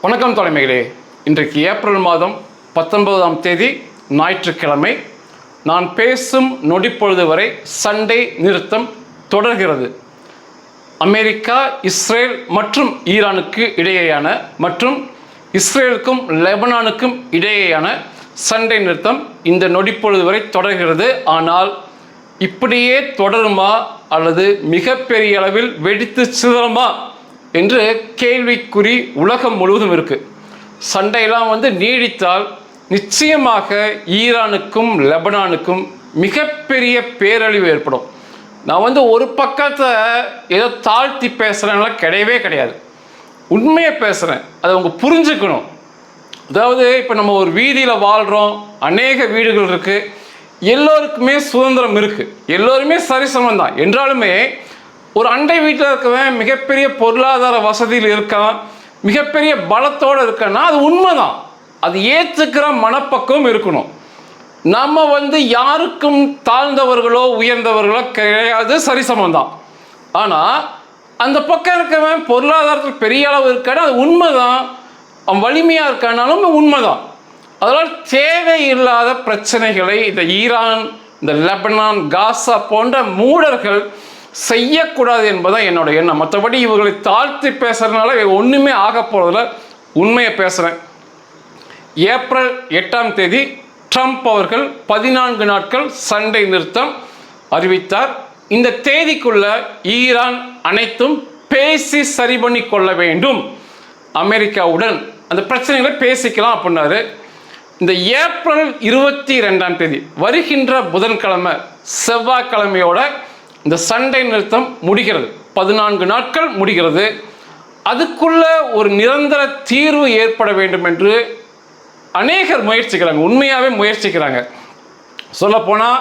வணக்கம் தலைமைகளே. இன்றைக்கு ஏப்ரல் மாதம் 19ஆம் தேதி ஞாயிற்றுக்கிழமை. நான் பேசும் நொடிப்பொழுது வரை சண்டை நிறுத்தம் தொடர்கிறது. அமெரிக்கா, இஸ்ரேல் மற்றும் ஈரானுக்கு இடையேயான மற்றும் இஸ்ரேலுக்கும் லெபனானுக்கும் இடையேயான சண்டை நிறுத்தம் இந்த நொடிப்பொழுது வரை தொடர்கிறது. ஆனால் இப்படியே தொடருமா அல்லது மிகப்பெரிய அளவில் வெடித்து சிதறுமா என்று கேள்விக்குறி உலகம் முழுவதும் இருக்கு. சண்டையெல்லாம் நீடித்தால் நிச்சயமாக ஈரானுக்கும் லெபனானுக்கும் மிகப்பெரிய பேரழிவு ஏற்படும். நான் ஒரு பக்கத்தை ஏதோ தாழ்த்தி பேசுகிறேன்னா கிடையவே கிடையாது, உண்மையை பேசுகிறேன். அதை அவங்க புரிஞ்சுக்கணும். அதாவது இப்போ நம்ம ஒரு வீதியில் வாழ்கிறோம், அநேக வீடுகள் இருக்குது, எல்லோருக்குமே சுதந்திரம் இருக்குது, எல்லோருமே சரிசமம் தான். என்றாலுமே ஒரு அண்டை வீட்டில் இருக்கவன் மிகப்பெரிய பொருளாதார வசதியில் இருக்கான், மிகப்பெரிய பலத்தோடு இருக்கான்னா அது உண்மைதான். அது ஏற்றுக்கிற மனப்பக்குவம் இருக்கணும். நம்ம யாருக்கும் தாழ்ந்தவர்களோ உயர்ந்தவர்களோ கிடையாது, சரிசமம் தான். ஆனால் அந்த பக்கம் இருக்கவன் பொருளாதாரத்தில் பெரிய அளவு இருக்கான்னு அது உண்மைதான், அவன் வலிமையாக இருக்கானாலும் உண்மைதான். அதனால் தேவையில்லாத பிரச்சனைகளை இந்த ஈரான், இந்த லெபனான், காசா போன்ற மூடர்கள் செய்யக்கூடாது என்பதான் என்னோட எண்ணம். மற்றபடி இவர்களை தாழ்த்தி பேசுறதுனால ஒன்றுமே ஆக போகிறதில்ல, உண்மையை பேசுகிறேன். ஏப்ரல் 8ஆம் தேதி ட்ரம்ப் அவர்கள் 14 நாட்கள் சண்டை நிறுத்தம் அறிவித்தார். இந்த தேதிக்குள்ள ஈரான் அனைத்தும் பேசி சரி பண்ணி கொள்ள வேண்டும், அமெரிக்காவுடன் அந்த பிரச்சனைகளை பேசிக்கலாம் அப்படின்னாரு. இந்த ஏப்ரல் 22ஆம் தேதி வருகின்ற புதன்கிழமை செவ்வாய்க்கிழமையோட இந்த சண்டை நிறுத்தம் முடிகிறது. 14 நாட்கள் முடிகிறது. அதுக்குள்ள ஒரு நிரந்தர தீர்வு ஏற்பட வேண்டும் என்று அநேகர் முயற்சிக்கிறாங்க, உண்மையாகவே முயற்சிக்கிறாங்க. சொல்லப்போனால்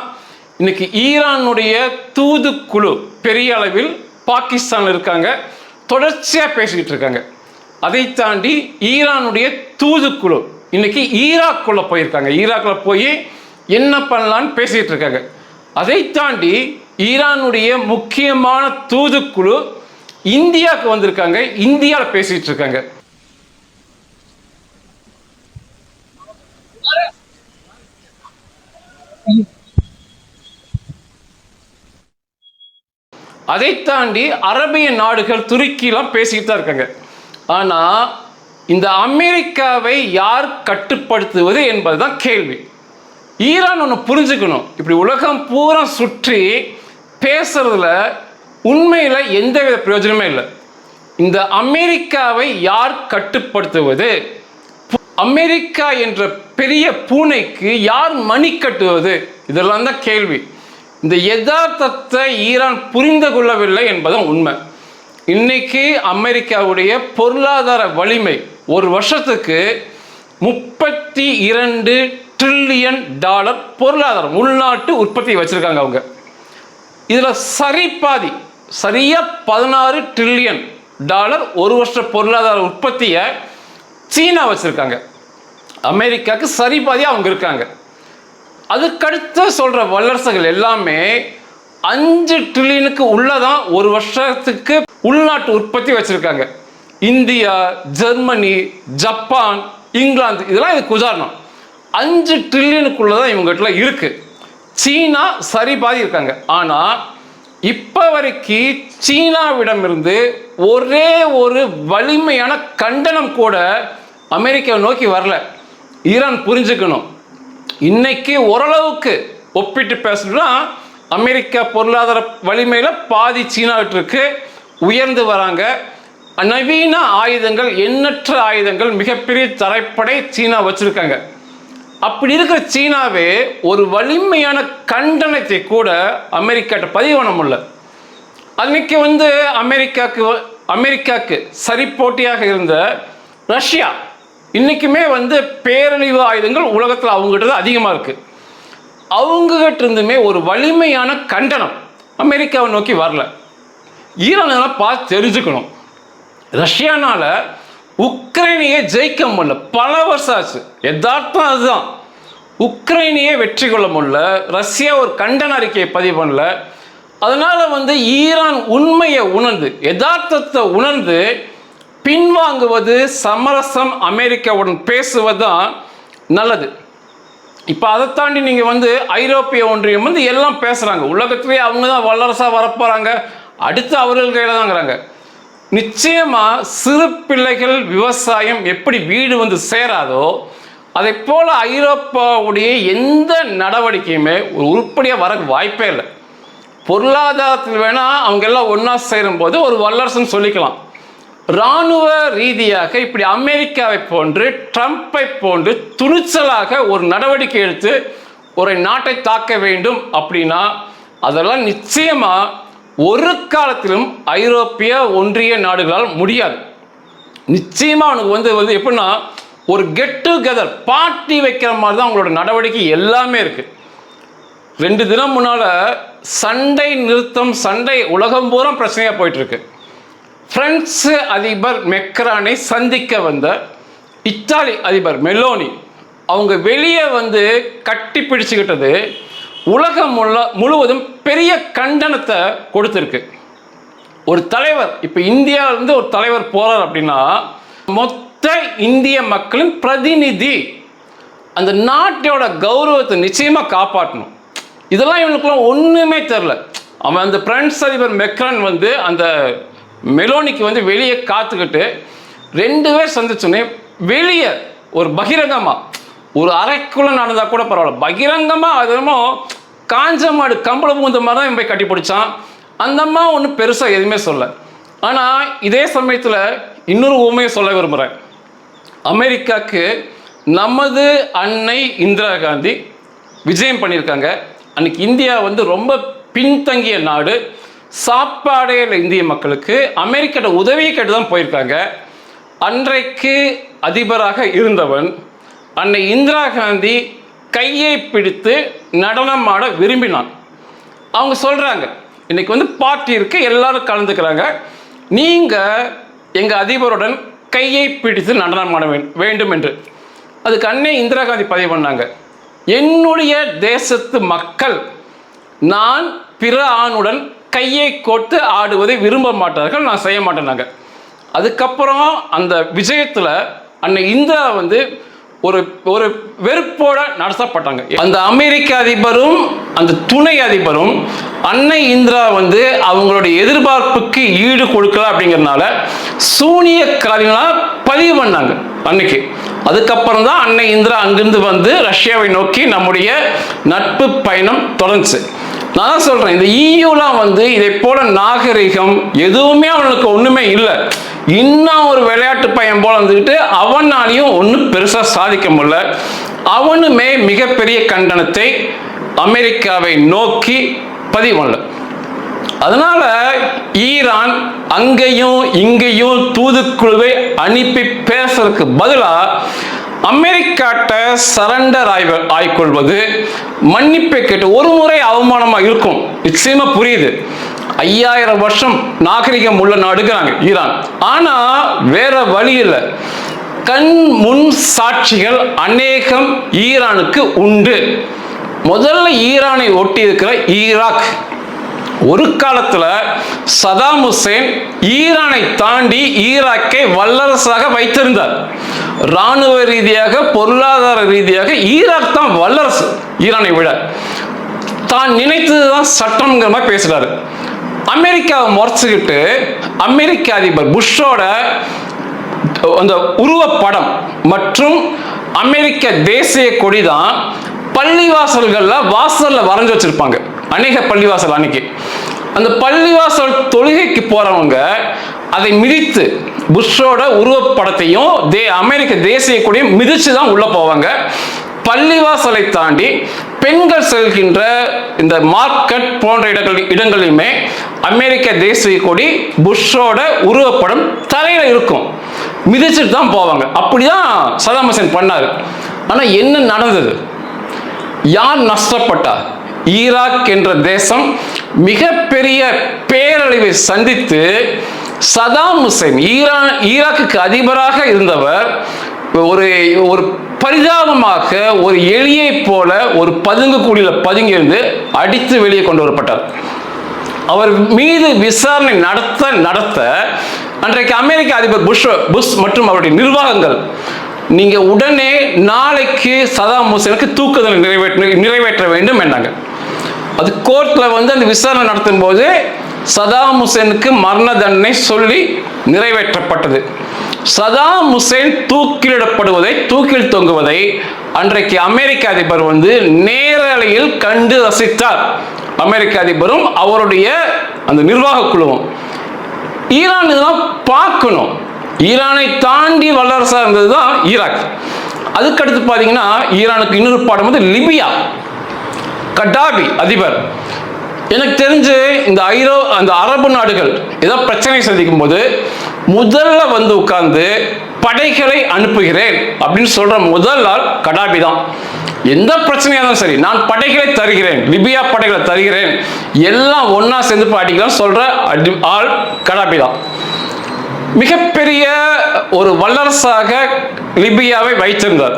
இன்னைக்கு ஈரானுடைய தூதுக்குழு பெரிய அளவில் பாகிஸ்தான் இருக்காங்க, தொடர்ச்சியாக பேசிக்கிட்டு இருக்காங்க. அதை தாண்டி ஈரானுடைய தூதுக்குழு இன்னைக்கு ஈராக்குள்ள போயிருக்காங்க, ஈராக்கில் போய் என்ன பண்ணலான்னு பேசிகிட்டு இருக்காங்க. அதை தாண்டி ஈரானுடைய முக்கியமான தூதுக்குழு இந்தியாவுக்கு வந்திருக்காங்க, இந்தியாவில் பேசிட்டு இருக்காங்க. அதை தாண்டி அரபிய நாடுகள் துருக்கிலாம் பேசிக்கிட்டு தான் இருக்காங்க. ஆனால் இந்த அமெரிக்காவை யார் கட்டுப்படுத்துவது என்பதுதான் கேள்வி. ஈரான் ஒன்று புரிஞ்சுக்கணும், இப்படி உலகம் பூரா சுற்றி பேசுறதுல உண்மையில் எந்தவித பிரயோஜனமே இல்லை. இந்த அமெரிக்காவை யார் கட்டுப்படுத்துவது? அமெரிக்கா என்ற பெரிய பூனைக்கு யார் மணி கட்டுவது? இதெல்லாம் தான் கேள்வி. இந்த யதார்த்தத்தை ஈரான் புரிந்து கொள்ளவில்லை என்பதும் உண்மை. இன்னைக்கு அமெரிக்காவுடைய பொருளாதார வலிமை ஒரு வருஷத்துக்கு $32 ட்ரில்லியன் பொருளாதாரம் உள்நாட்டு உற்பத்தி வச்சிருக்காங்க அவங்க. இதில் சரிபாதி, சரியா $16 ட்ரில்லியன் ஒரு வருஷ பொருளாதார உற்பத்தியை சீனா வச்சிருக்காங்க. அமெரிக்காவுக்கு சரிபாதி அவங்க இருக்காங்க. அதுக்கடுத்து சொல்ற வல்லரசுகள் எல்லாமே 5 ட்ரில்லியனுக்கு உள்ளதான் ஒரு வருஷத்துக்கு உள்நாட்டு உற்பத்தி வச்சிருக்காங்க. இந்தியா, ஜெர்மனி, ஜப்பான், இங்கிலாந்து இதெல்லாம் இதுக்கு உதாரணம். 5 ட்ரில்லியனுக்குள்ளதான் இவங்ககிட்ட இருக்கு. சீனா சரிபாதி இருக்காங்க. ஆனால் இப்போ வரைக்கும் சீனாவிடமிருந்து ஒரே ஒரு வலிமையான கண்டனம் கூட அமெரிக்காவை நோக்கி வரல. ஈரான் புரிஞ்சுக்கணும், இன்னைக்கு ஓரளவுக்கு ஒப்பிட்டு பேசணும்னா அமெரிக்கா பொருளாதார வலிமையில் பாதி சீனாவிட்டு இருக்கு, உயர்ந்து வராங்க. நவீன ஆயுதங்கள், எண்ணற்ற ஆயுதங்கள், மிகப்பெரிய தரைப்படை சீனா வச்சிருக்காங்க. அப்படி இருக்கிற சீனாவே ஒரு வலிமையான கண்டனத்தை கூட அமெரிக்காட்ட பதிவு பண்ண முடியல. அன்னைக்கு அமெரிக்காவுக்கு சரி போட்டியாக இருந்த ரஷ்யா இன்னைக்குமே பேரழிவு ஆயுதங்கள் உலகத்தில் அவங்ககிட்ட தான் அதிகமாக இருக்கு. அவங்ககிட்ட இருந்துமே ஒரு வலிமையான கண்டனம் அமெரிக்காவை நோக்கி வரல. ஈரானெல்லாம் பார்த்து தெரிஞ்சுக்கணும், ரஷ்யானால உக்ரைனையே ஜெயிக்க முடியல, பல வருஷம் ஆச்சு. யதார்த்தம் அதுதான். உக்ரைனையே வெற்றி கொள்ள முடியல, ரஷ்யா ஒரு கண்டன அறிக்கையை பதிவு பண்ணல. அதனால ஈரான் உண்மையை உணர்ந்து, யதார்த்தத்தை உணர்ந்து பின்வாங்குவது, சமரசம், அமெரிக்காவுடன் பேசுவது தான் நல்லது. இப்போ அதை தாண்டி நீங்கள் ஐரோப்பிய ஒன்றியம் எல்லாம் பேசுகிறாங்க. உலகத்திலேயே அவங்க தான் வல்லரசாக வரப்போகிறாங்க, அடுத்து அவர்கள் கையில் தாங்கிறாங்க. நிச்சயமாக சிறு பிள்ளைகள் விவசாயம் எப்படி வீடு சேராதோ அதை போல் ஐரோப்பாவுடைய எந்த நடவடிக்கையுமே ஒரு உருப்படியாக வர வாய்ப்பே இல்லை. பொருளாதாரத்தில் வேணால் அவங்க எல்லாம் ஒன்றா சேரும்போது ஒரு வல்லரசுன்னு சொல்லிக்கலாம். இராணுவ ரீதியாக இப்படி அமெரிக்காவை போன்று, ட்ரம்ப்பை போன்று துணிச்சலாக ஒரு நடவடிக்கை எடுத்து ஒரு நாட்டை தாக்க வேண்டும் அப்படின்னா அதெல்லாம் நிச்சயமாக ஒரு காலத்திலும் ஐரோப்பிய ஒன்றிய நாடுகளால் முடியாது. நிச்சயமாக அவனுக்கு எப்படின்னா ஒரு கெட் டுகெதர் பார்ட்டி வைக்கிற மாதிரி தான் அவங்களோட நடவடிக்கை எல்லாமே இருக்குது. 2 தினம் முன்னால் சண்டை நிறுத்தம், சண்டை உலகம் பூரா பிரச்சனையாக போயிட்டுருக்கு. பிரெஞ்சு அதிபர் மெக்ரானை சந்திக்க வந்த இத்தாலி அதிபர் மெலோனி அவங்க வெளியே கட்டி பிடிச்சுக்கிட்டது உலகம் முழுவதும் பெரிய கண்டனத்தை கொடுத்துருக்கு. ஒரு தலைவர், இப்போ இந்தியாவிலிருந்து ஒரு தலைவர் போறார் அப்படின்னா மொத்த இந்திய மக்களின் பிரதிநிதி, அந்த நாட்டோட கௌரவத்தை நிச்சயமாக காப்பாற்றணும். இதெல்லாம் இவனுக்குலாம் ஒன்றுமே தெரில. அவன் அந்த பிரெஞ்சு அதிபர் மெக்ரான் அந்த மெலோனிக்கு வெளியே காத்துக்கிட்டு 2 பேர் சந்திச்சோன்னே வெளியே ஒரு பகிரங்கமாக, ஒரு அறைக்குள்ளே நடந்தால் கூட பரவாயில்ல, பகிரங்கமாக அதுமோ காஞ்ச மாடு கம்பளம் பூந்த மாதிரி தான் போய் கட்டி பிடிச்சான். அந்த அம்மா ஒன்றும் பெருசாக எதுவுமே சொல்ல. ஆனால் இதே சமயத்தில் இன்னொரு உண்மையை சொல்ல விரும்புகிறேன். அமெரிக்காவுக்கு நமது அன்னை இந்திரா காந்தி விஜயம் பண்ணியிருக்காங்க. அன்றைக்கி இந்தியா ரொம்ப பின்தங்கிய நாடு, சாப்பாடே இல்லை இந்திய மக்களுக்கு, அமெரிக்காவோட உதவியை கேட்டு தான் போயிருக்காங்க. அன்றைக்கு அதிபராக இருந்தவன் அன்னை இந்திரா காந்தி கையை பிடித்து நடனம் ஆட விரும்பினான். அவங்க சொல்கிறாங்க, இன்றைக்கி பார்ட்டி இருக்குது, எல்லாரும் கலந்துக்கிறாங்க, நீங்கள் எங்கள் அதிபருடன் கையை பிடித்து நடனம் ஆட வேண்டும் என்று. அதுக்கு அன்னை இந்திரா காந்தி பதிவு பண்ணாங்க, என்னுடைய தேசத்து மக்கள் நான் பிற ஆணுடன் கையை கோர்த்து ஆடுவதை விரும்ப மாட்டார்கள், நான் செய்ய மாட்டேனாங்க. அதுக்கப்புறம் அந்த விஜயத்தில் அன்னை இந்திரா ஒரு ஒரு வெறுப்போட நடத்தப்பட்டாங்க. அந்த அமெரிக்க அதிபரும் அந்த துணை அதிபரும் அன்னை இந்திரா அவங்களுடைய எதிர்பார்ப்புக்கு ஈடு கொடுக்கல அப்படிங்கிறதுனால சூனிய காரியங்களாக பதிவு பண்ணாங்க அன்னைக்கு. அதுக்கப்புறம் தான் அன்னை இந்திரா அங்கிருந்து ரஷ்யாவை நோக்கி நம்முடைய நட்பு பயணம் தொடர்ந்துச்சு. நான் தான் சொல்கிறேன், இந்த ஈயூலாம் இதை போல நாகரிகம் எதுவுமே அவனுக்கு ஒன்றுமே இல்லை. இன்னும் ஒரு விளையாட்டு பையன் போல அவனாலையும் ஒன்றும் பெருசாக சாதிக்க முடியல. அவனுமே மிகப்பெரிய கண்டனத்தை அமெரிக்காவை நோக்கி பதிவு பண்ணல. அதனால ஈரான் அங்கேயும் இங்கேயும் தூதுக்குழுவை அனுப்பி பேசுறதுக்கு பதிலாக அமெரிக்காட்ட சரண்டர் ஆய்கொள்வது, மன்னிப்பை கேட்டு ஒரு முறை அவமானமாக இருக்கும், நிச்சயமா புரியுது. 5000 வருஷம் நாகரிகம் உள்ள நாடுகிறாங்க ஈரான். ஆனா வேற வழி இல்லை. கண் முன் சாட்சிகள் அநேகம் ஈரானுக்கு உண்டு. முதல்ல ஈரானை ஒட்டி இருக்கிற ஈராக், ஒரு காலத்துல சதாம் ஹுசேன் ஈரானை தாண்டி ஈராக்கை வல்லரசாக வைத்திருந்தார். இராணுவ ரீதியாக, பொருளாதார ரீதியாக ஈராக் தான் வல்லரசு ஈரானை விட. தான் நினைத்ததுதான் சட்டம்ங்கிற மாதிரி பேசுறாரு. அமெரிக்காவை முறைச்சுக்கிட்டு அமெரிக்க அதிபர் புஷ்ஷோட அந்த உருவப்படம் மற்றும் அமெரிக்க தேசிய கொடி தான் பள்ளிவாசல்கள்ல வாசல்ல வரைஞ்சு வச்சிருப்பாங்க. அநேக பள்ளிவாசல் அன்னைக்கு அந்த பள்ளிவாசல் தொழுகைக்கு போறவங்க அதை மிதித்து புஷ்ஷோட உருவப்படத்தையும் அமெரிக்க தேசிய கொடியும் மிதிச்சு தான் உள்ள போவாங்க. பள்ளிவாசலை தாண்டி பெண்கள் செல்கின்ற இந்த மார்க்கெட் போன்ற இடங்களிலுமே அமெரிக்க தேசிய கொடி புஷ்ஷோட உருவப்படம் தலையில இருக்கும், மிதிச்சுட்டு தான் போவாங்க. அப்படிதான் சதாம் ஹுசேன் பண்ணாரு. ஆனா என்ன நடந்தது? யார் நஷ்டப்பட்டார்? ஈராக் என்ற தேசம் மிகப்பெரிய பேரழிவை சந்தித்து சதாம் ஹுசேன் ஈராக்குக்கு அதிபராக இருந்தவர் ஒரு பரிதாபமாக ஒரு எலியை போல ஒரு பதுங்கு கூடியில பதுங்கியிருந்து அடித்து வெளியே கொண்டு வரப்பட்டார். அவர் மீது விசாரணை நடத்த அன்றைக்கு அமெரிக்க அதிபர் புஷ் மற்றும் அவருடைய நிர்வாகங்கள், நீங்க உடனே நாளைக்கு சதாம் ஹுசேனுக்கு தூக்குதலை நிறைவேற்ற வேண்டும் என்றாங்க. அது கோர்ட்ல அந்த விசாரணை நடத்தும் போது சதாம் ஹுசேனுக்கு மரண தண்டனை சொல்லி நிறைவேற்றப்பட்டது. சதாம் ஹுசேன் தூக்கில் தொங்குவதை அன்றைக்கு அமெரிக்க அதிபர் நேரலையில் கண்டு ரசித்தார். அமெரிக்க அதிபரும் அவருடைய அந்த நிர்வாக குழுவும். ஈரான் இதெல்லாம் பார்க்கணும். ஈரானை தாண்டி வல்லரசாக இருந்தது தான் ஈராக். அதுக்கடுத்து பார்த்தீங்கன்னா ஈரானுக்கு இன்னொரு பாடம் லிபியா. கடாபி அதிபர், எனக்கு தெரிஞ்சு அந்த அரபு நாடுகள் ஏதாவது பிரச்சனை சந்திக்கும் போது முதல்ல உட்கார்ந்து படைகளை அனுப்புகிறேன் அப்படின்னு சொல்ற முதல் ஆள் கடாபி தான். எந்த பிரச்சனையா இருந்தாலும் சரி, நான் படைகளை தருகிறேன், லிபியா படைகளை தருகிறேன், எல்லாம் ஒன்னா சேர்ந்து பாடிக்கலாம் சொல்ற ஆள் கடாபி தான். மிகப்பெரிய ஒரு வல்லரசாக லிபியாவை வைத்திருந்தார்.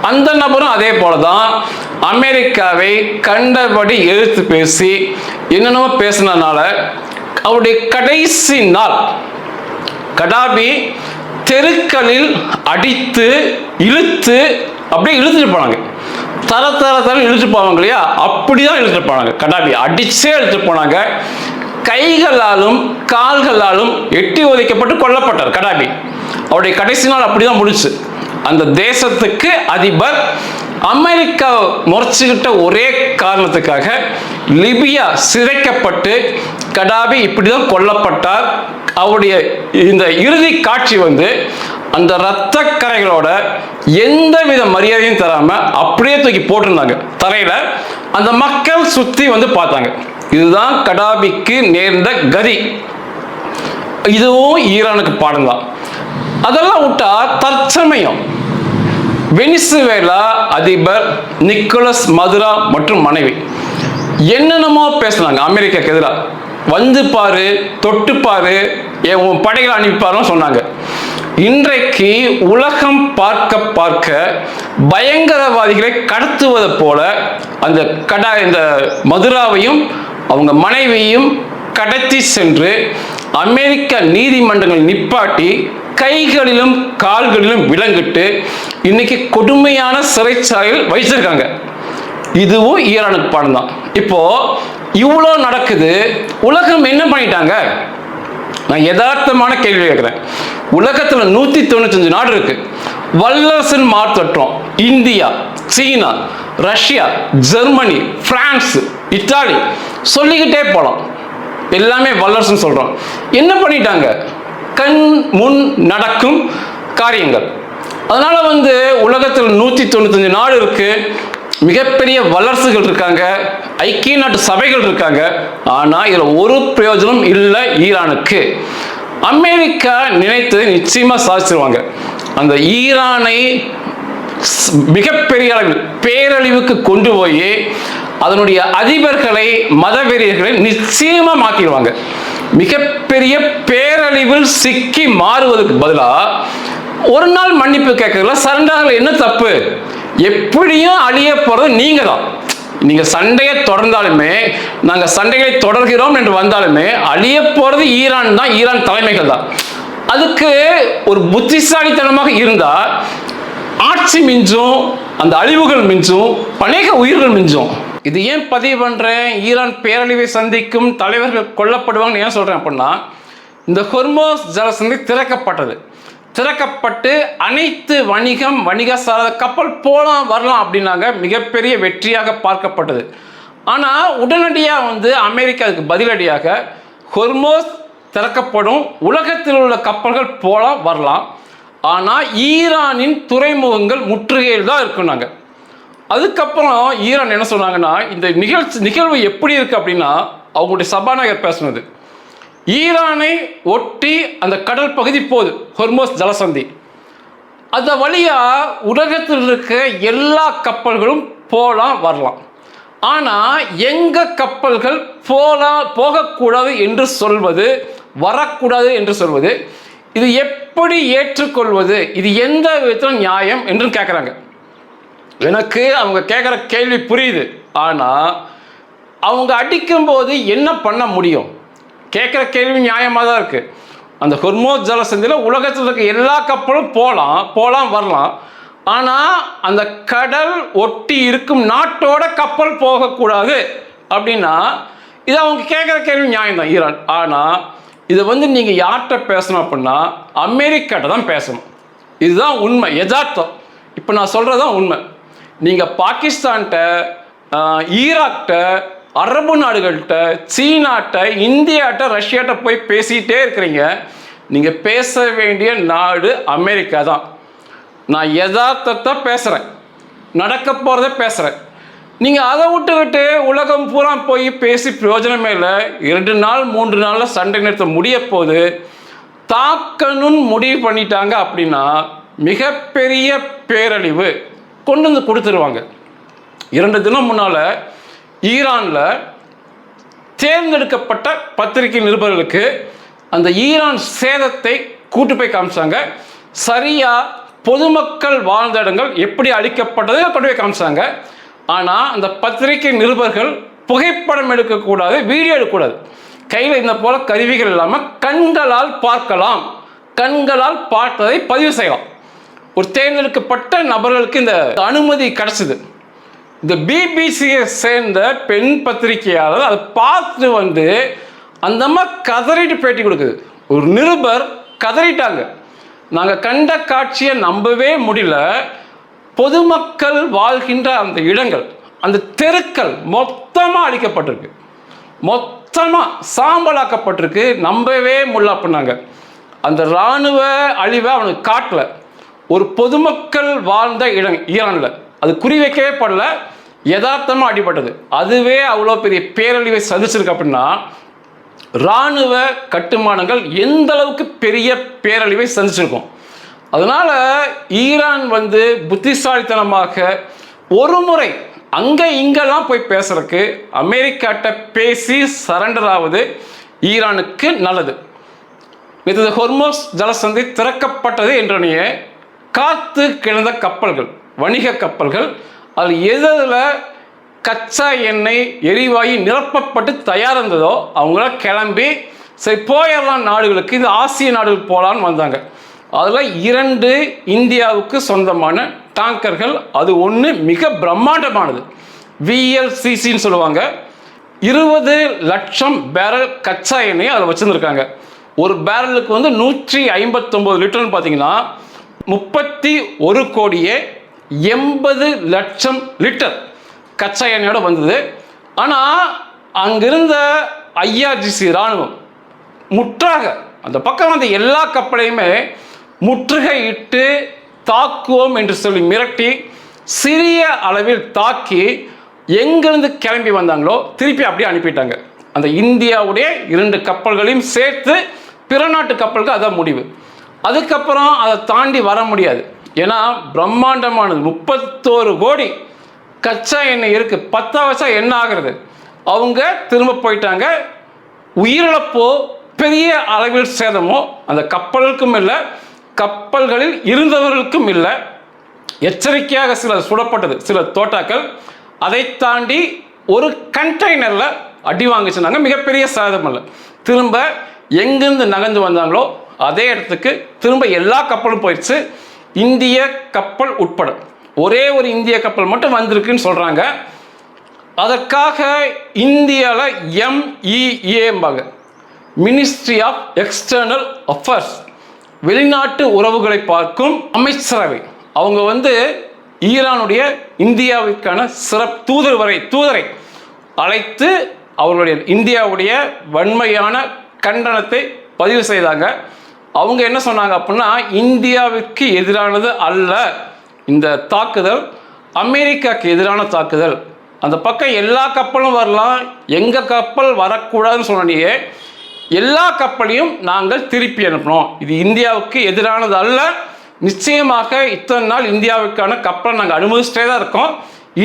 அந்த நபரும் அதே போலதான் அமெரிக்காவை கண்டபடி எதிர்த்து பேசி என்னென்னமோ பேசினால அவருடைய கடைசி நாள் கடாபி தெருக்களில் அடித்து இழுத்து அப்படியே இழுத்துட்டு போனாங்க. தர இழுத்து போவாங்க இல்லையா, அப்படிதான் இழுத்துட்டு போனாங்க. கடாபி அடிச்சே இழுத்துட்டு போனாங்க. கைகளாலும் கால்களாலும் எட்டி உதைக்கப்பட்டு கொல்லப்பட்டார் கடாபி. அவருடைய கடைசி நாள் அப்படிதான் முடிச்சு. அந்த தேசத்துக்கு அதிபர் அமெரிக்கா முறைச்சுக்கிட்ட ஒரே காரணத்துக்காக லிபியா சிதைக்கப்பட்டு கடாபி இப்படிதான் கொல்லப்பட்டார். அவருடைய இந்த இறுதி காட்சி அந்த இரத்த கரைகளோட எந்தவித மரியாதையும் தராம அப்படியே தூக்கி போட்டிருந்தாங்க தரையில. அந்த மக்கள் சுத்தி பார்த்தாங்க. இதுதான் கடாபிக்கு நேர்ந்த கதி. இதுவும் ஈரானுக்கு பாடம் தான். அதெல்லாம் விட்டா தற்சமயம் வெனிசுவேலா அதிபர் நிக்கோலஸ் மதுரா மற்றும் மனைவி என்னென்னமோ பேசினாங்க அமெரிக்காக்கு எதிராக. பாரு, தொட்டு பாரு, உன் படைகளை அனுப்பிப்பாருன்னு சொன்னாங்க. இன்றைக்கு உலகம் பார்க்க பயங்கரவாதிகளை கடத்துவதை போல இந்த மதுராவையும் அவங்க மனைவியையும் கடத்தி சென்று அமெரிக்க நீதிமன்றங்கள் நிப்பாட்டி கைகளிலும் கால்களிலும் விலங்கிட்டு இன்னைக்கு கொடுமையான சிறைச்சாலையில் வைச்சிருக்காங்க. இதுவும் ஈரானுக்கு பாடம் தான். இப்போ இவ்வளோ நடக்குது, உலகம் என்ன பண்ணிட்டாங்க? நான் யதார்த்தமான கேள்வி கேட்கிறேன். உலகத்தில் 195 நாடு இருக்கு. வல்லரசின் மாற்றோம். இந்தியா, சீனா, ரஷ்யா, ஜெர்மனி, பிரான்ஸ், இத்தாலி சொல்லிக்கிட்டே போலாம். எல்லாமே வல்லரசுன்னு சொல்றோம். என்ன பண்ணிட்டாங்க? கண் முன் நடக்கும் காரியங்கள். அதனால உலகத்தில் 195 நாடு இருக்கு. மிகப்பெரிய வல்லரசுகள் இருக்காங்க, ஐக்கிய நாட்டு சபைகள் இருக்காங்க. ஆனா இதுல ஒரு பிரயோஜனம் இல்லை ஈரானுக்கு. அமெரிக்கா நினைத்தது நிச்சயமா சாதிச்சிருவாங்க. அந்த ஈரானை மிகப்பெரிய அளவில் பேரழிவுக்கு கொண்டு போய் அதனுடைய அதிபர்களை மதவெறியர்களை நிச்சயமா மாற்றிடுவாங்க. மிகப்பெரிய பேரழிவில் சிக்கி மாறுவதற்கு பதிலாக ஒரு நாள் மன்னிப்பு கேட்கறதுல சரண்டர் என்ன தப்பு? எப்படியும் அழிய போறது நீங்க தான். நீங்க சண்டையை தொடர்ந்தாலுமே, நாங்க சண்டைகளை தொடர்கிறோம் என்று வந்தாலுமே அழிய போறது ஈரான் தான், ஈரான் தலைமைகள் தான். அதுக்கு ஒரு புத்திசாலித்தனமாக இருந்தா ஆட்சி மிஞ்சும், அந்த அழிவுகள் மிஞ்சும், அநேக உயிர்கள் மிஞ்சும். இது ஏன் பதிவு பண்றேன்? ஈரான் பேரழிவை சந்திக்கும், தலைவர்கள் கொல்லப்படுவாங்க ஏன் சொல்றேன் அப்படின்னா, இந்த ஹொர்மோஸ் ஜலசந்தி திறக்கப்பட்டு அனைத்து வணிக சாராத கப்பல் போலாம் வரலாம் அப்படின்னாங்க. மிகப்பெரிய வெற்றியாக பார்க்கப்பட்டது. ஆனால் உடனடியாக அமெரிக்கா அதுக்கு பதிலடியாக ஹொர்மோஸ் திறக்கப்படும், உலகத்தில் உள்ள கப்பல்கள் போலாம் வரலாம், ஆனால் ஈரானின் துறைமுகங்கள் முற்றுகையில் தான் இருக்குன்னாங்க. அதுக்கப்புறம் ஈரான் என்ன சொன்னாங்கன்னா, இந்த நிகழ்வு எப்படி இருக்கு அப்படின்னா, அவங்களுடைய சபாநாயகர் பேசுனது, ஈரானை ஒட்டி அந்த கடல் பகுதி போகுது ஹொர்மோஸ் ஜலசந்தி, அந்த வழியா உலகத்தில் இருக்க எல்லா கப்பல்களும் போகலாம் வரலாம், ஆனால் எங்க கப்பல்கள் போகக்கூடாது என்று சொல்வது, வரக்கூடாது என்று சொல்வது, இது எப்படி ஏற்றுக்கொள்வது? இது எந்த விதத்தில் நியாயம் என்று கேட்குறாங்க. எனக்கு அவங்க கேட்குற கேள்வி புரியுது. ஆனால் அவங்க அடிக்கும்போது என்ன பண்ண முடியும்? கேட்குற கேள்வி நியாயமாக தான் இருக்குது. அந்த ஹொர்மோஸ் ஜலசந்தியில் உலகத்தில் இருக்க எல்லா கப்பலும் போகலாம் வரலாம். ஆனால் அந்த கடல் ஒட்டி இருக்கும் நாட்டோட கப்பல் போகக்கூடாது அப்படின்னா இது அவங்க கேட்குற கேள்வி நியாயம்தான் ஈரான். ஆனால் இதை வந்து நீங்கள் யார்கிட்ட பேசணும் அப்படின்னா அமெரிக்காட்ட தான் பேசணும். இதுதான் உண்மை, யதார்த்தம். இப்போ நான் சொல்கிறது தான் உண்மை. நீங்கள் பாகிஸ்தான்கிட்ட, ஈராக்கிட்ட, அரபு நாடுகள்கிட்ட, சீனாட்ட, இந்தியாட்ட, ரஷ்யாட்ட போய் பேசிகிட்டே இருக்கிறீங்க. நீங்கள் பேச வேண்டிய நாடு அமெரிக்கா தான். நான் யதார்த்தத்தை பேசுகிறேன், நடக்க போகிறத பேசுகிறேன். நீங்கள் அதை விட்டுக்கிட்டு உலகம் பூரா போய் பேசி பிரயோஜனமே இல்லை. 2 நாள் 3 நாளில் சண்டை நிறுத்த முடிய போது தாக்கணும்னு முடிவு பண்ணிட்டாங்க அப்படின்னா மிகப்பெரிய பேரழிவு கொண்டு வந்து கொடுத்துருவாங்க. 2 தினம் முன்னால் ஈரானில் தேர்ந்தெடுக்கப்பட்ட பத்திரிகை நிருபர்களுக்கு அந்த ஈரான் சேதத்தை கூட்டு போய் காமிச்சாங்க. சரியாக பொதுமக்கள் வாழ்ந்த இடங்கள் எப்படி அழிக்கப்பட்டது கொண்டு போய் காமிச்சாங்க. ஆனால் அந்த பத்திரிகை நிருபர்கள் புகைப்படம் எடுக்கக்கூடாது, வீடியோ எடுக்கக்கூடாது. கையில் இந்த போல கருவிகள் இல்லாமல் கண்களால் பார்க்கலாம், கண்களால் பார்த்ததை பதிவு செய்யலாம். ஒரு தேர்ந்தெடுக்கப்பட்ட நபர்களுக்கு இந்த அனுமதி கிடைச்சிது. இந்த பிபிசியை சேர்ந்த பெண் பத்திரிகையாளர் அதை பார்த்து வந்து அந்த அம்மா கதறிட்டு பேட்டி கொடுக்குது. ஒரு நிருபர் கதறிட்டாங்க. நாங்கள் கண்ட காட்சியை நம்பவே முடியல. பொதுமக்கள் வாழ்கின்ற அந்த இடங்கள், அந்த தெருக்கள் மொத்தமாக அழிக்கப்பட்டிருக்கு, மொத்தமாக சாம்பலாக்கப்பட்டிருக்கு. நம்பவே முடியல அப்படின்னாங்க. அந்த இராணுவ அழிவை அவனுக்கு காட்டல. ஒரு பொதுமக்கள் வாழ்ந்த இடம் ஈரானில் அது குறி வைக்கவே படல, யதார்த்தமாக அடிபட்டது. அதுவே அவ்வளோ பெரிய பேரழிவை சந்திச்சிருக்கு. அப்படின்னா இராணுவ கட்டுமானங்கள் எந்த அளவுக்கு பெரிய பேரழிவை சந்திச்சிருக்கும். அதனால் ஈரான் வந்து புத்திசாலித்தனமாக ஒரு முறை அங்கே இங்கெல்லாம் போய் பேசுறதுக்கு அமெரிக்காட்ட பேசி சரண்டர் ஆகுது ஈரானுக்கு நல்லது. இது ஹொர்மோஸ் ஜலசந்தி திறக்கப்பட்டது என்றனையே காத்து கிடந்த கப்பல்கள், வணிக கப்பல்கள், அதில் எதில் கச்சா எண்ணெய் எரிவாயு நிரப்பப்பட்டு தயார் இருந்ததோ அவங்கள கிளம்பி சரி போயிடலாம் நாடுகளுக்கு, இது ஆசிய நாடுகள் போகலான்னு வந்தாங்க. அதில் 2 இந்தியாவுக்கு சொந்தமான டாங்கர்கள். அது ஒன்று மிக பிரம்மாண்டமானது, VLCCன்னு சொல்லுவாங்க. 20 லட்சம் பேரல் கச்சா எண்ணெயை அதில் வச்சுருந்துருக்காங்க. ஒரு பேரலுக்கு வந்து 159 லிட்டர்னு பார்த்தீங்கன்னா 31 கோடியே 80 லட்சம் லிட்டர் கச்சா எண்ணெயோட வந்தது. ஆனால் அங்கிருந்த IRGC இராணுவம் முற்றாக அந்த பக்கம் வந்து எல்லா கப்பலையுமே முற்றுகையிட்டு தாக்குவோம் என்று சொல்லி மிரட்டி சிறிய அளவில் தாக்கி எங்கிருந்து கிளம்பி வந்தாங்களோ திருப்பி அப்படியே அனுப்பிட்டாங்க. அந்த இந்தியாவுடைய 2 கப்பல்களையும் சேர்த்து பிற நாட்டு கப்பலுக்கு அதான் முடிவு. அதுக்கப்புறம் அதை தாண்டி வர முடியாது. ஏன்னா பிரம்மாண்டமானது 31 கோடி கச்சா எண்ணெய் இருக்கு. 10 வருஷம் என்ன ஆகிறது? அவங்க திரும்ப போயிட்டாங்க. உயிரிழப்போ பெரிய அளவில் சேதமோ அந்த கப்பலுக்கும் இல்லை, கப்பல்களில் இருந்தவர்களுக்கும் இல்லை. எச்சரிக்கையாக சில சுடப்பட்டது, சில தோட்டாக்கள். அதை தாண்டி ஒரு கண்டெய்னரில் அடி வாங்கிச்சுனாங்க. மிகப்பெரிய சேதம் இல்லை. திரும்ப எங்கிருந்து நகர்ந்து வந்தாங்களோ அதே இடத்துக்கு திரும்ப எல்லா கப்பலும் போயிடுச்சு, இந்திய கப்பல் உட்பட. ஒரே ஒரு இந்திய கப்பல் மட்டும் வந்திருக்குன்னு சொல்கிறாங்க. அதற்காக இந்தியாவில் MEEAம்பாங்க, மினிஸ்ட்ரி ஆஃப் எக்ஸ்டர்னல் அஃபேர்ஸ், வெளிநாட்டு உறவுகளை பார்க்கும் அமைச்சரவை. அவங்க வந்து ஈரானுடைய இந்தியாவுக்கான சிறப்பு தூதரை அழைத்து அவர்களுடைய இந்தியாவுடைய வன்மையான கண்டனத்தை பதிவு செய்தாங்க. அவங்க என்ன சொன்னாங்க அப்படின்னா, இந்தியாவுக்கு எதிரானது அல்ல இந்த தாக்குதல், அமெரிக்காவுக்கு எதிரான தாக்குதல். அந்த பக்கம் எல்லா கப்பலும் வரலாம், எங்கள் கப்பல் வரக்கூடாதுன்னு சொன்னே எல்லா கப்பலையும் நாங்கள் திருப்பி அனுப்பினோம். இது இந்தியாவுக்கு எதிரானது அல்ல. நிச்சயமாக இத்தனை நாள் இந்தியாவுக்கான கப்பலை நாங்கள் அனுமதிச்சிட்டே தான் இருக்கோம்,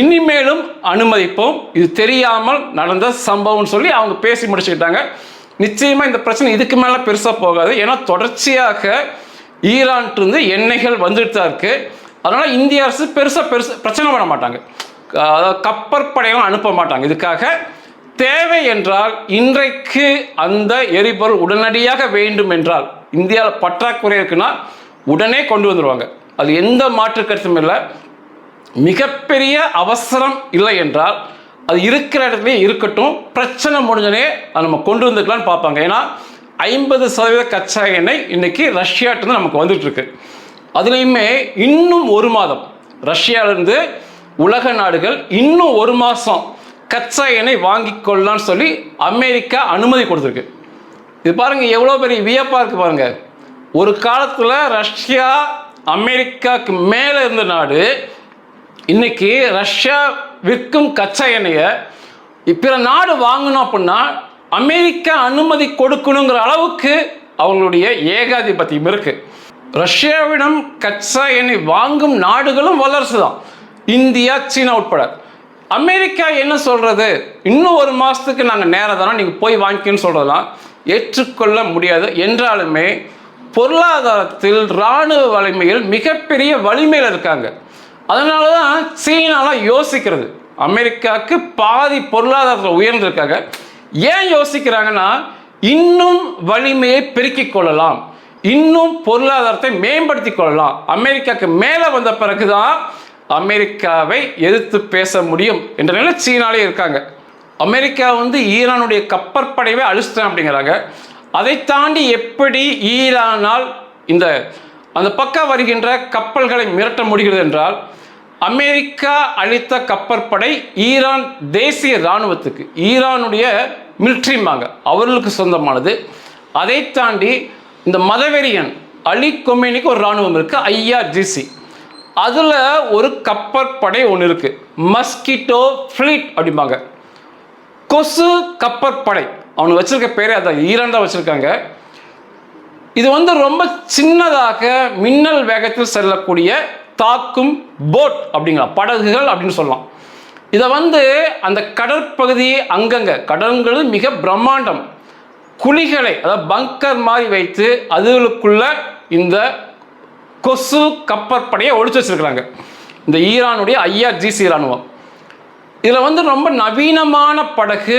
இனிமேலும் அனுமதிப்போம். இது தெரியாமல் நடந்த சம்பவம்னு சொல்லி அவங்க பேசி முடிச்சுக்கிட்டாங்க. நிச்சயமாக இந்த பிரச்சனை இதுக்கு மேலே பெருசாக போகாது. ஏன்னா தொடர்ச்சியாக ஈரான்ட்டு எண்ணெய்கள் வந்துட்டு தான் இருக்குது. அதனால் இந்திய அரசு பெருசாக பிரச்சனை பண்ண மாட்டாங்க, கப்பற்படையெல்லாம் அனுப்ப மாட்டாங்க. இதுக்காக தேவை என்றால் இன்றைக்கு அந்த எரிபொருள் உடனடியாக வேண்டும் என்றால் இந்தியாவில் பற்றாக்குறை இருக்குன்னா உடனே கொண்டு வந்துடுவாங்க. அது எந்த மாற்று கருத்தும் இல்லை. மிகப்பெரிய அவசரம் இல்லை என்றால் அது இருக்கிற இடத்துலயே இருக்கட்டும், பிரச்சனை முடிஞ்சனே அதை நம்ம கொண்டு வந்துக்கலாம்னு பார்ப்பாங்க. ஏன்னா 50% கச்சா எண்ணெய் இன்னைக்கு ரஷ்யாட்டிருந்து நமக்கு வந்துட்டு இருக்கு. அதுலேயுமே இன்னும் 1 மாதம் ரஷ்யாவிலிருந்து உலக நாடுகள் இன்னும் 1 மாதம் கச்சா எண்ணெய் வாங்கி கொள்ளலாம்னு சொல்லி அமெரிக்கா அனுமதி கொடுத்துருக்கு. இது பாருங்க எவ்வளோ பெரிய வியப்பாக இருக்கு பாருங்க. ஒரு காலத்தில் ரஷ்யா அமெரிக்காவுக்கு மேலே இருந்த நாடு இன்னைக்கு ரஷ்யா விற்கும் கச்சா எண்ணெயை பிற நாடு வாங்கணும் அப்படின்னா அமெரிக்கா அனுமதி கொடுக்கணுங்கிற அளவுக்கு அவங்களுடைய ஏகாதிபத்தியம் இருக்கு. ரஷ்யாவிடம் கச்சா எண்ணெய் வாங்கும் நாடுகளும் வல்லரசு தான், இந்தியா, சீனா உட்பட. அமெரிக்கா என்ன சொல்றது, இன்னும் 1 மாதத்துக்கு நாங்கள் நேரம் தானே, நீங்கள் போய் வாங்கிக்கன்னு சொல்றதெல்லாம் ஏற்றுக்கொள்ள முடியாது. என்றாலுமே பொருளாதாரத்தில் இராணுவ வலிமையில் மிகப்பெரிய வலிமையில் இருக்காங்க. அதனால தான் சீனாலாம் யோசிக்கிறது. அமெரிக்காவுக்கு பாதி பொருளாதாரத்தில் உயர்ந்திருக்காங்க. ஏன் யோசிக்கிறாங்கன்னா இன்னும் வலிமையை பெருக்கிக் கொள்ளலாம், இன்னும் பொருளாதாரத்தை மேம்படுத்தி கொள்ளலாம். அமெரிக்காவுக்கு மேலே வந்த பிறகுதான் அமெரிக்காவை எதிர்த்து பேச முடியும் என்ற நிலை சீனாலே இருக்காங்க. அமெரிக்கா ஈரானுடைய கப்பற்படையை அழிச்சிட்டேன் அப்படிங்கிறாங்க. அதை தாண்டி எப்படி ஈரானால் அந்த பக்கம் வருகின்ற கப்பல்களை மிரட்ட முடிகிறது என்றால், அமெரிக்கா அளித்த கப்பற்படை ஈரான் தேசிய இராணுவத்துக்கு, ஈரானுடைய மிலிட்ரிமாங்க, அவர்களுக்கு சொந்தமானது. அதை தாண்டி இந்த மதவெறியன் அலி கொமேனிக்கு ஒரு இராணுவம் இருக்கு, IRGC. அதில் ஒரு கப்பற்படை ஒன்று இருக்கு, மஸ்கிட்டோ ஃப்ளீட் அப்படிம்பாங்க. கொசு கப்பற்படை அவனு வச்சிருக்க பேரே அதான், ஈரான் தான் வச்சிருக்காங்க. இது ரொம்ப சின்னதாக மின்னல் வேகத்தில் செல்லக்கூடிய தாக்கும் போட் அப்படிங்கிற படகுகள் அப்படின்னு சொல்லலாம். இதை அந்த கடற்பகுதி அங்கங்க கடல்கள் மிக பிரம்மாண்டம் குழிகளை, அதாவது பங்கர் மாதிரி வைத்து அதுகளுக்குள்ள இந்த கொசு கப்பற்படையை ஒழிச்சு வச்சிருக்கிறாங்க இந்த ஈரானுடைய IRGC இராணுவம். இதில் ரொம்ப நவீனமான படகு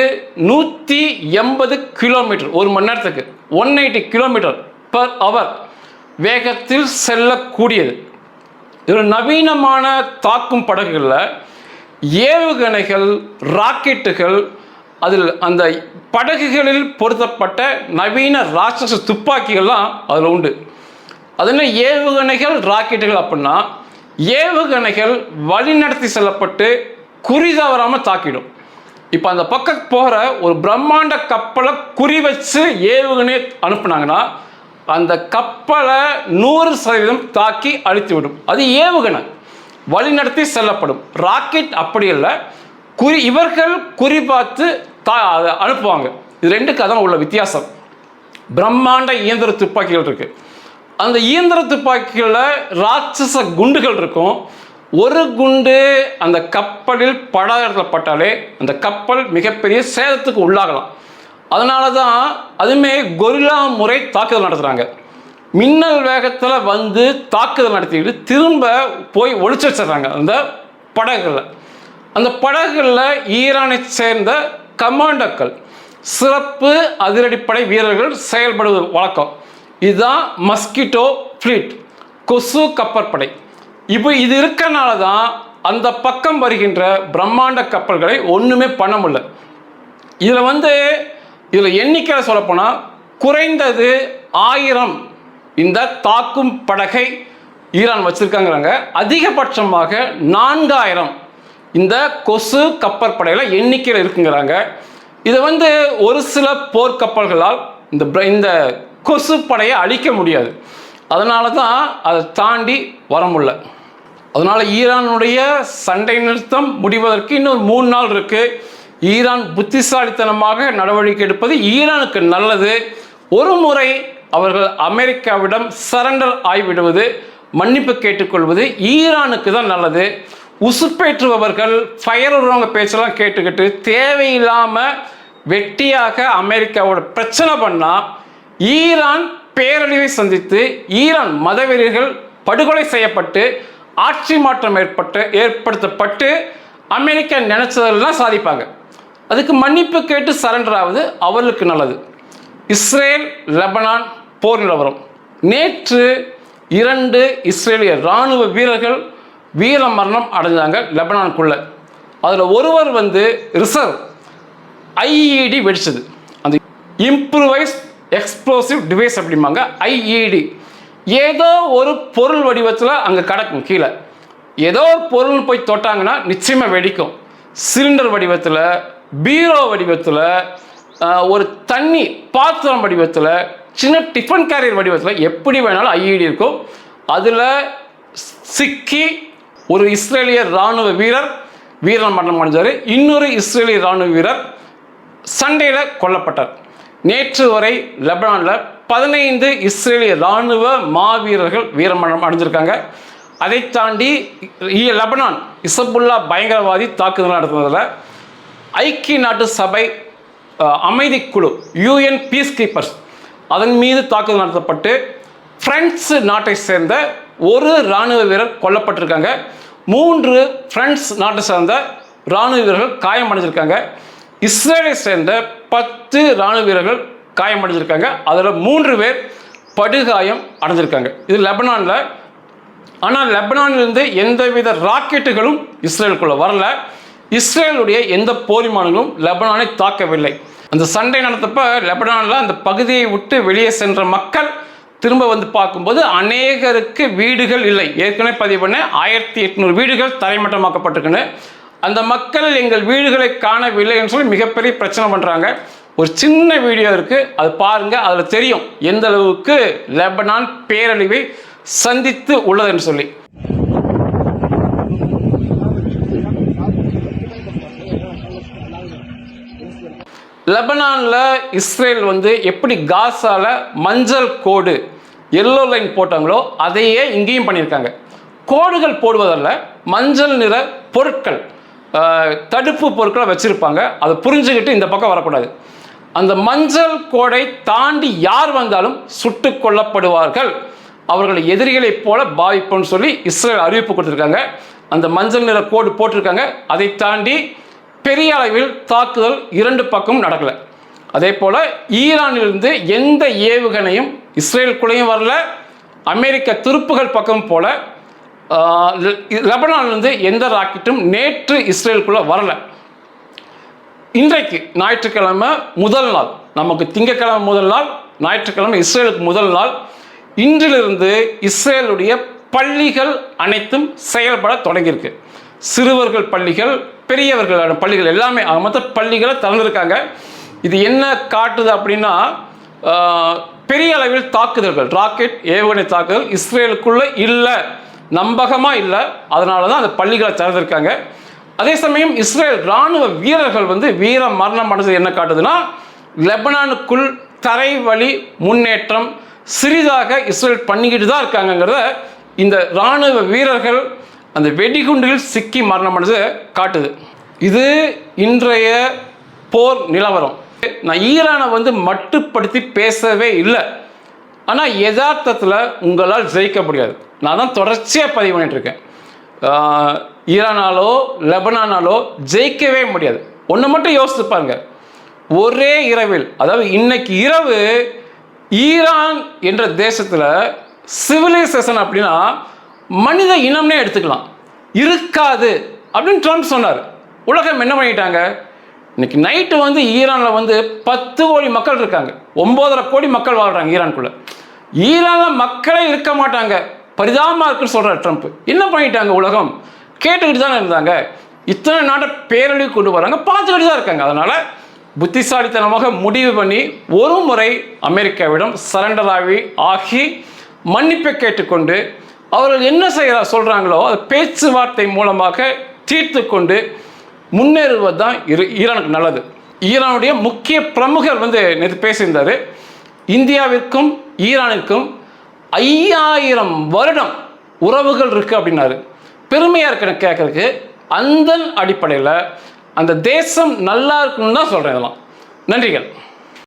180 கிலோமீட்டர் ஒரு மணி நேரத்துக்கு 180 கிலோமீட்டர் பர் அவர் வேகத்தில் செல்லக்கூடியது. இதில் நவீனமான தாக்கும் படகுகளில் ஏவுகணைகள், ராக்கெட்டுகள், அதில் அந்த படகுகளில் பொருத்தப்பட்ட நவீன ராட்சச துப்பாக்கிகள்லாம் அதில் உண்டு. அதில் ஏவுகணைகள், ராக்கெட்டுகள் அப்படின்னா ஏவுகணைகள் வழிநடத்தி செல்லப்பட்டு குறி தவறாமல் தாக்கிடும். இப்போ அந்த பக்கம் போகிற ஒரு பிரம்மாண்ட கப்பலை குறி வச்சு ஏவுகணை அனுப்புனாங்கன்னா அந்த கப்பலை 100% தாக்கி அழித்து விடும். அது ஏவுகணை வழிநடத்தி செல்லப்படும். ராக்கெட் அப்படி இல்லை, இவர்கள் குறி பார்த்து அனுப்புவாங்க. இது ரெண்டுக்கு அதான் உள்ள வித்தியாசம். பிரம்மாண்ட இயந்திர துப்பாக்கிகள் இருக்கு. அந்த இயந்திர துப்பாக்கிகளில் ராட்சச குண்டுகள் இருக்கும். ஒரு குண்டு அந்த கப்பலில் பட்டாலே அந்த கப்பல் மிகப்பெரிய சேதத்துக்கு உள்ளாகலாம். அதனால தான் அதுவுமே கொரில்லா முறை தாக்குதல் நடத்துகிறாங்க. மின்னல் வேகத்தில் தாக்குதல் நடத்திட்டு திரும்ப போய் ஒழிச்சு வச்சிடறாங்க அந்த படகுகளில். அந்த படகுகளில் ஈரானை சேர்ந்த கமாண்டோக்கள், சிறப்பு அதிரடிப்படை வீரர்கள் செயல்படுவது வழக்கம். இதுதான் மஸ்கிட்டோ ஃப்ளீட், கொசு கப்பற்படை. இப்போ இது இருக்கனால தான் அந்த பக்கம் வருகின்ற பிரம்மாண்ட கப்பல்களை ஒன்றுமே பண்ண முடியல. இதில் எண்ணிக்கையில் சொல்லப்போனால் குறைந்தது 1000 இந்த தாக்கும் படகை ஈரான் வச்சிருக்காங்கிறாங்க. அதிகபட்சமாக 4000 இந்த கொசு கப்பற்படையில் எண்ணிக்கையில் இருக்குங்கிறாங்க. இதை ஒரு சில போர்க்கப்பல்களால் இந்த கொசு படையை அழிக்க முடியாது. அதனால தான் அதை தாண்டி வர முடியல. அதனால் ஈரானுடைய சண்டை நிறுத்தம் முடிவதற்கு இன்னும் 3 நாள் இருக்கு. ஈரான் புத்திசாலித்தனமாக நடவடிக்கை எடுப்பது ஈரானுக்கு நல்லது. ஒரு முறை அவர்கள் அமெரிக்காவிடம் சரண்டர் ஆகிவிடுவது, மன்னிப்பு கேட்டுக்கொள்வது ஈரானுக்கு தான் நல்லது. உசுப்பேற்றுபவர்கள், ஃபயர் விடுறவங்க பேச்செல்லாம் கேட்டுக்கிட்டு தேவையில்லாமல் வெட்டியாக அமெரிக்காவோட பிரச்சனை பண்ணால் ஈரான் பேரழிவை சந்தித்து ஈரான் மதவெறிகள் படுகொலை செய்யப்பட்டு ஆட்சி மாற்றம் ஏற்படுத்தப்பட்டு அமெரிக்கா நினைச்சதெல்லாம் சாதிப்பாங்க. அதுக்கு மன்னிப்பு கேட்டு சரண்டர் ஆகுது அவர்களுக்கு நல்லது. இஸ்ரேல், லெபனான் போர் நிலவரம். நேற்று 2 இஸ்ரேலிய இராணுவ வீரர்கள் வீர மரணம் அடைஞ்சாங்க லெபனானுக்குள்ள. அதில் ஒருவர் ரிசர்வ் ஐஇடி வெடிச்சது. அந்த இம்ப்ரூவைஸ் எக்ஸ்ப்ளோசிவ் டிவைஸ் அப்படிம்பாங்க. ஐஇடி ஏதோ ஒரு பொருள் வடிவத்தில் அங்கே கிடக்கும். கீழே ஏதோ ஒரு பொருள் போய் தொட்டாங்கன்னா நிச்சயமாக வெடிக்கும். சிலிண்டர் வடிவத்தில், பீரோ வடிவத்தில், ஒரு தண்ணி பாத்திரம் வடிவத்தில், சின்ன டிஃபன் கேரியர் வடிவத்தில், எப்படி வேணாலும் ஐஇடி இருக்கும். அதில் சிக்கி ஒரு இஸ்ரேலிய இராணுவ வீரர் வீர மரணம் அடைஞ்சார். இன்னொரு இஸ்ரேலிய இராணுவ வீரர் சண்டையில் கொல்லப்பட்டார். நேற்று வரை லெபனானில் 15 இஸ்ரேலிய இராணுவ மாவீரர்கள் வீரமரணம் அடைஞ்சிருக்காங்க. அதை தாண்டி லெபனான் இசபுல்லா பயங்கரவாதி தாக்குதல் நடத்துவதில் ஐக்கிய நாட்டு சபை அமைதி குழு UN பீஸ் கீப்பர்ஸ் அதன் மீது தாக்குதல் நடத்தப்பட்டு பிரான்ஸ் நாட்டை சேர்ந்த ஒரு இராணுவ வீரர் கொல்லப்பட்டிருக்காங்க. 3 பிரான்ஸ் நாட்டை சேர்ந்த இராணுவ வீரர்கள் காயமடைஞ்சிருக்காங்க. இஸ்ரேலை சேர்ந்த 10 இராணுவ வீரர்கள் காயமடைஞ்சிருக்காங்க. அதில் 3 பேர் படுகாயம் அடைஞ்சிருக்காங்க. இது லெபனானில். ஆனால் லெபனானிலிருந்து எந்தவித ராக்கெட்டுகளும் இஸ்ரேலுக்குள்ள வரல. இஸ்ரேலுடைய எந்த போர் விமானங்களும் லெபனானை தாக்கவில்லை. அந்த சண்டை நடத்தப்ப லெபனானில் அந்த பகுதியை விட்டு வெளியே சென்ற மக்கள் திரும்ப பார்க்கும்போது அநேகருக்கு வீடுகள் இல்லை. ஏற்கனவே பதிவு பண்ண 1800 வீடுகள் தரைமட்டமாக்கப்பட்டிருக்குன்னு. அந்த மக்கள் எங்கள் வீடுகளை காணவில்லை என்று சொல்லி மிகப்பெரிய பிரச்சனை பண்ணுறாங்க. ஒரு சின்ன வீடியோ இருக்குது, அது பாருங்கள். அதில் தெரியும் எந்த அளவுக்கு லெபனான் பேரழிவை சந்தித்து உள்ளதுன்னு சொல்லி. லெபனானில் இஸ்ரேல் எப்படி காசால மஞ்சள் கோடு எல்லோ லைன் போட்டாங்களோ அதையே இங்கேயும் பண்ணியிருக்காங்க. கோடுகள் போடுவதல்ல, மஞ்சள் நிற பொருட்கள், தடுப்பு பொருட்களை வச்சுருப்பாங்க. அதை புரிஞ்சுக்கிட்டு இந்த பக்கம் வரக்கூடாது. அந்த மஞ்சள் கோடை தாண்டி யார் வந்தாலும் சுட்டு கொல்லப்படுவார்கள், அவர்களை எதிரிகளைப் போல பாதிப்புன்னு சொல்லி இஸ்ரேல் அறிவிப்பு கொடுத்துருக்காங்க. அந்த மஞ்சள் நிற கோடு போட்டிருக்காங்க. அதை தாண்டி பெரிய அளவில் தாக்குதல் 2 பக்கமும் நடக்கலை. அதே போல் ஈரானிலிருந்து எந்த ஏவுகணையும் இஸ்ரேலுக்குள்ளேயும் வரல. அமெரிக்க துருப்புகள் பக்கம் போல லெபனானிலிருந்து எந்த ராக்கெட்டும் நேற்று இஸ்ரேலுக்குள்ளே வரல. இன்றைக்கு ஞாயிற்றுக்கிழமை முதல் நாள், நமக்கு திங்கட்கிழமை முதல் நாள், ஞாயிற்றுக்கிழமை இஸ்ரேலுக்கு முதல் நாள். இன்றிலிருந்து இஸ்ரேலுடைய பள்ளிகள் அனைத்தும் செயல்பட தொடங்கியிருக்கு. சிறுவர்கள் பள்ளிகள், பெரியவர்களான பள்ளிகள் எல்லாமே மற்ற பள்ளிகளை திறந்திருக்காங்க. இது என்ன காட்டுது அப்படின்னா, பெரிய அளவில் தாக்குதல்கள், ராக்கெட் ஏவுகணை தாக்குதல் இஸ்ரேலுக்குள்ள இல்லை, நம்பகமாக இல்லை. அதனால தான் அந்த பள்ளிகளை திறந்திருக்காங்க. அதே சமயம் இஸ்ரேல் இராணுவ வீரர்கள் வீர மரணம் அடைஞ்சது என்ன காட்டுதுன்னா, லெபனானுக்குள் தரை வழி முன்னேற்றம் சிறிதாக இஸ்ரேல் பண்ணிக்கிட்டு தான் இருக்காங்கிறத இந்த இராணுவ வீரர்கள் அந்த வெடிகுண்டுகள் சிக்கி மரணம் அடைஞ்சது காட்டுது. இது இன்றைய போர் நிலவரம். நான் ஈரானை மட்டுப்படுத்தி பேசவே இல்லை. ஆனால் யதார்த்தத்தில் உங்களால் ஜெயிக்க முடியாது. நான் தான் தொடர்ச்சியாக பதிவு பண்ணிட்டுருக்கேன். ஈரானாலோ லெபனானாலோ ஜெயிக்கவே முடியாது. ஒன்று மட்டும் யோசித்து பாருங்க. ஒரே இரவில், அதாவது இன்னைக்கு இரவு ஈரான் என்ற தேசத்தில் சிவிலைசேஷன் அப்படின்னா மனித இனம்னே எடுத்துக்கலாம், இருக்காது அப்படின்னு ட்ரம்ப் சொன்னார். உலகம் என்ன பண்ணிட்டாங்க? இன்னைக்கு நைட்டு ஈரானில் 10 கோடி மக்கள் இருக்காங்க, 9.5 கோடி மக்கள் வாழ்கிறாங்க ஈரானுக்குள்ள. ஈரானில் மக்களே இருக்க மாட்டாங்க, பரிதாபமாக இருக்குன்னு சொல்கிறார் ட்ரம்ப். என்ன பண்ணிட்டாங்க? உலகம் கேட்டுக்கிட்டு தானே இருந்தாங்க. இத்தனை நாட்டை பேரழிவு கொண்டு வராங்க, பார்த்துக்கிட்டு தான் இருக்காங்க. அதனால் புத்திசாலித்தனமாக முடிவு பண்ணி ஒரு முறை அமெரிக்காவிடம் சரண்டர் ஆகி மன்னிப்பை கேட்டுக்கொண்டு அவர்கள் என்ன சொல்கிறாங்களோ அது பேச்சுவார்த்தை மூலமாக தீர்த்து கொண்டு முன்னேறுவது தான் ஈரானுக்கு நல்லது. ஈரானுடைய முக்கிய பிரமுகர் நேற்று பேசியிருந்தார். இந்தியாவிற்கும் ஈரானுக்கும் 5000 வருடம் உறவுகள் இருக்குது அப்படின்னாரு. பெருமையாக இருக்குன்னு கேட்குறதுக்கு. அந்த அடிப்படையில் அந்த தேசம் நல்லா இருக்குன்னு தான் சொல்கிறேன். இதெல்லாம் நன்றிகள்.